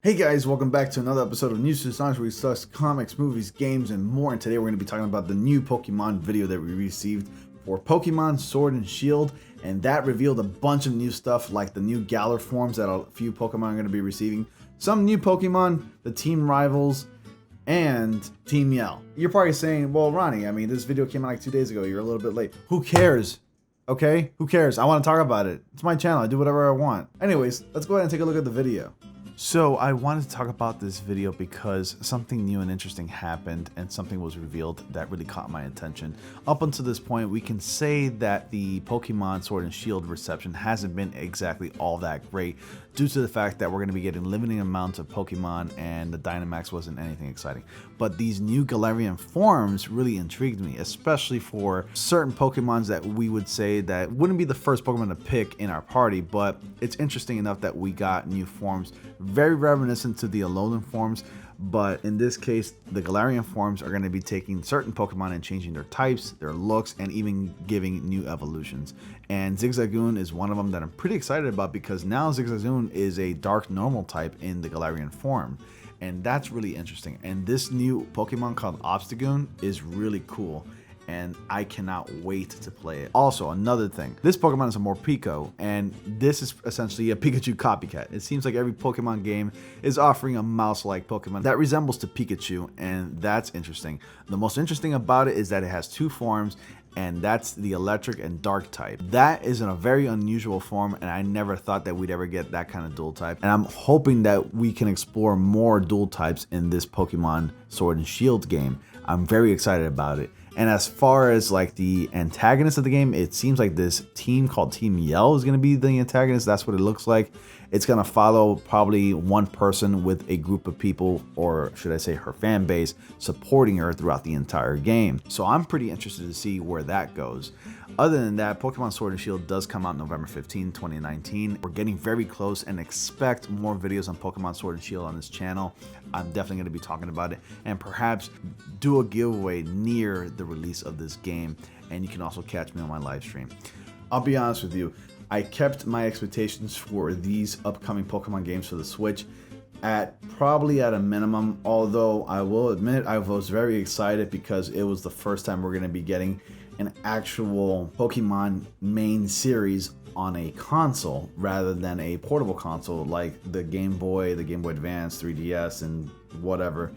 Hey guys, welcome back to another episode of News to Songs where we discuss comics, movies, games, and more. And today we're going to be talking about the new Pokemon video that we received for Pokemon Sword and Shield. And that revealed a bunch of new stuff like the new Galar forms that a few Pokemon are going to be receiving, some new Pokemon, the team rivals, and Team Yell. You're probably saying, well, Ronnie, I mean, this video came out like 2 days ago. You're a little bit late. Who cares? Okay? Who cares? I want to talk about it. It's my channel. I do whatever I want. Anyways, let's go ahead and take a look at the video. So I wanted to talk about this video because something new and interesting happened and something was revealed that really caught my attention. Up until this point, we can say that the Pokemon Sword and Shield reception hasn't been exactly all that great due to the fact that we're going to be getting limiting amounts of Pokemon and the Dynamax wasn't anything exciting. But these new Galarian forms really intrigued me, especially for certain Pokemons that we would say that wouldn't be the first Pokemon to pick in our party, but it's interesting enough that we got new forms very reminiscent to the Alolan forms, but in this case, the Galarian forms are going to be taking certain Pokemon and changing their types, their looks, and even giving new evolutions. And Zigzagoon is one of them that I'm pretty excited about because now Zigzagoon is a dark normal type in the Galarian form. And that's really interesting. And this new Pokemon called Obstagoon is really cool. And I cannot wait to play it. Also, another thing, this Pokemon is a Morpeko, and this is essentially a Pikachu copycat. It seems like every Pokemon game is offering a mouse-like Pokemon that resembles to Pikachu, and that's interesting. The most interesting about it is that it has two forms, and that's the electric and dark type. That is in a very unusual form, and I never thought that we'd ever get that kind of dual type. And I'm hoping that we can explore more dual types in this Pokemon Sword and Shield game. I'm very excited about it. And as far as like the antagonist of the game, it seems like this team called Team Yell is going to be the antagonist. That's what it looks like. It's going to follow probably one person with a group of people, or should I say her fan base, supporting her throughout the entire game. So I'm pretty interested to see where that goes. Other than that, Pokemon Sword and Shield does come out November 15, 2019. We're getting very close and expect more videos on Pokemon Sword and Shield on this channel. I'm definitely going to be talking about it and perhaps do a giveaway near the release of this game. And you can also catch me on my live stream. I'll be honest with you, I kept my expectations for these upcoming Pokemon games for the Switch at probably at a minimum, although I will admit I was very excited because it was the first time we're going to be getting an actual Pokemon main series on a console rather than a portable console like the Game Boy Advance, 3DS, and whatever,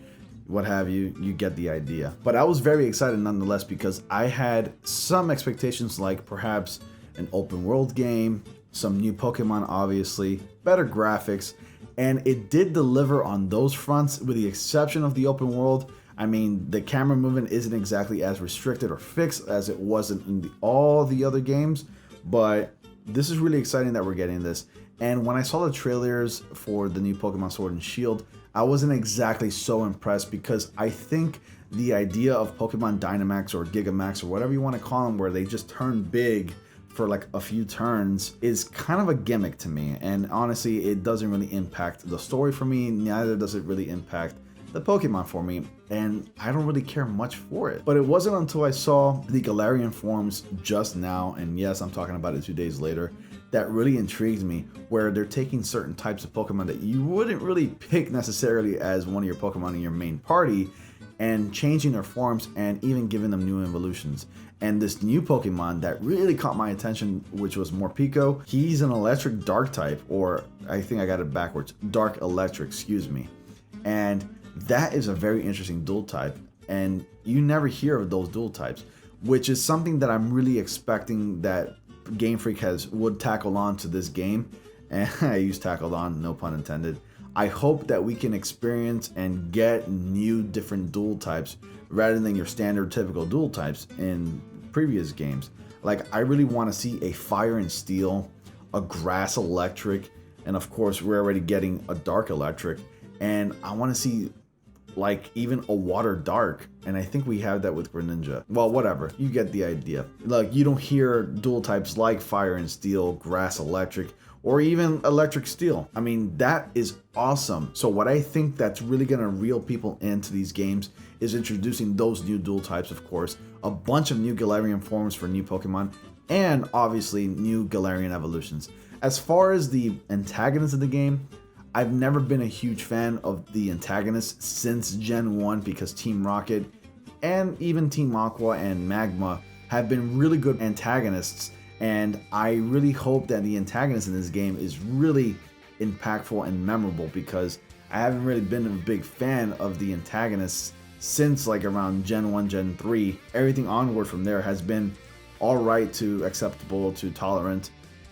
what have you. You get the idea. But I was very excited nonetheless because I had some expectations like perhaps an open world game, some new Pokemon obviously, better graphics, and it did deliver on those fronts with the exception of the open world. I mean, the camera movement isn't exactly as restricted or fixed as it wasn't in all the other games, but this is really exciting that we're getting this. And when I saw the trailers for the new Pokemon Sword and Shield, I wasn't exactly so impressed because I think the idea of Pokemon Dynamax or Gigamax or whatever you want to call them, where they just turn big for like a few turns, is kind of a gimmick to me. And honestly, it doesn't really impact the story for me, neither does it really impact the Pokemon for me, and I don't really care much for it. But it wasn't until I saw the Galarian forms just now, and yes, I'm talking about it 2 days later, that really intrigued me, where they're taking certain types of Pokemon that you wouldn't really pick necessarily as one of your Pokemon in your main party, and changing their forms and even giving them new evolutions. And this new Pokemon that really caught my attention, which was Morpeko, he's an electric dark type, or I think I got it backwards, dark electric, excuse me. And that is a very interesting dual type, and you never hear of those dual types, which is something that I'm really expecting that Game Freak would tackle on to this game. And I use tackled on, no pun intended. I hope that we can experience and get new different dual types rather than your standard typical dual types in previous games. Like, I really want to see a fire and steel, a grass electric, and of course we're already getting a dark electric, and I want to see like even a water dark, and I think we have that with Greninja. Well, whatever, you get the idea. Like, you don't hear dual types like fire and steel, grass electric, or even electric steel. I mean, that is awesome. So what I think that's really gonna reel people into these games is introducing those new dual types, of course, a bunch of new Galarian forms for new Pokemon, and obviously new Galarian evolutions. As far as the antagonists of the game, I've never been a huge fan of the antagonists since Gen 1 because Team Rocket and even Team Aqua and Magma have been really good antagonists, and I really hope that the antagonist in this game is really impactful and memorable, because I haven't really been a big fan of the antagonists since like around Gen 1, Gen 3. Everything onward from there has been alright to acceptable to tolerant,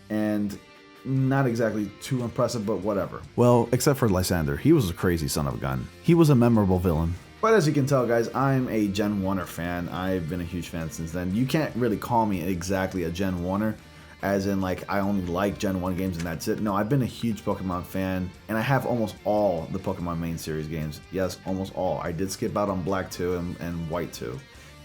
and not exactly too impressive, but whatever. Well, except for Lysander. He was a crazy son of a gun. He was a memorable villain. But as you can tell, guys, I'm a Gen 1er fan. I've been a huge fan since then. You can't really call me exactly a Gen 1er, as in like I only like Gen 1 games and that's it. No, I've been a huge Pokemon fan, and I have almost all the Pokemon main series games. Yes, almost all. I did skip out on Black 2 and White 2.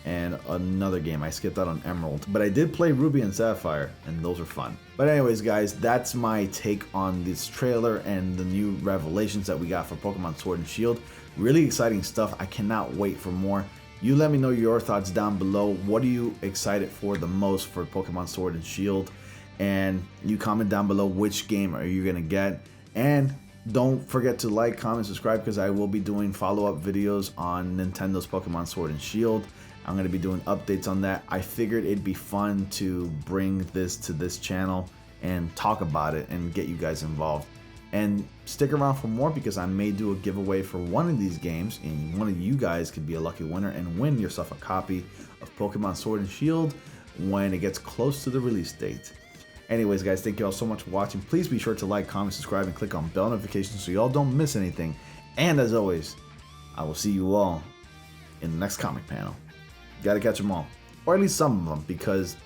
And another game I skipped out on Emerald, but I did play Ruby and Sapphire, and those are fun. But anyways, guys, that's my take on this trailer and the new revelations that we got for Pokemon Sword and Shield. Really exciting stuff. I cannot wait for more. You let me know your thoughts down below. What are you excited for the most for Pokemon Sword and Shield? And you comment down below which game are you gonna get. And don't forget to like, comment, subscribe, because I will be doing follow-up videos on Nintendo's Pokemon Sword and Shield. I'm going to be doing updates on that. I figured it'd be fun to bring this to this channel and talk about it and get you guys involved. And stick around for more, because I may do a giveaway for one of these games, and one of you guys could be a lucky winner and win yourself a copy of Pokemon Sword and Shield when it gets close to the release date. Anyways, guys, thank you all so much for watching. Please be sure to like, comment, subscribe, and click on bell notifications so y'all don't miss anything. And as always, I will see you all in the next comic panel. Gotta catch them all, or at least some of them, because,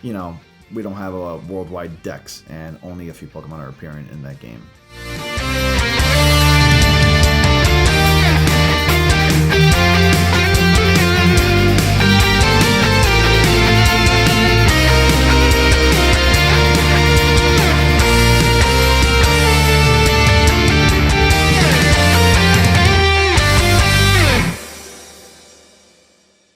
you know, we don't have a worldwide dex and only a few Pokemon are appearing in that game.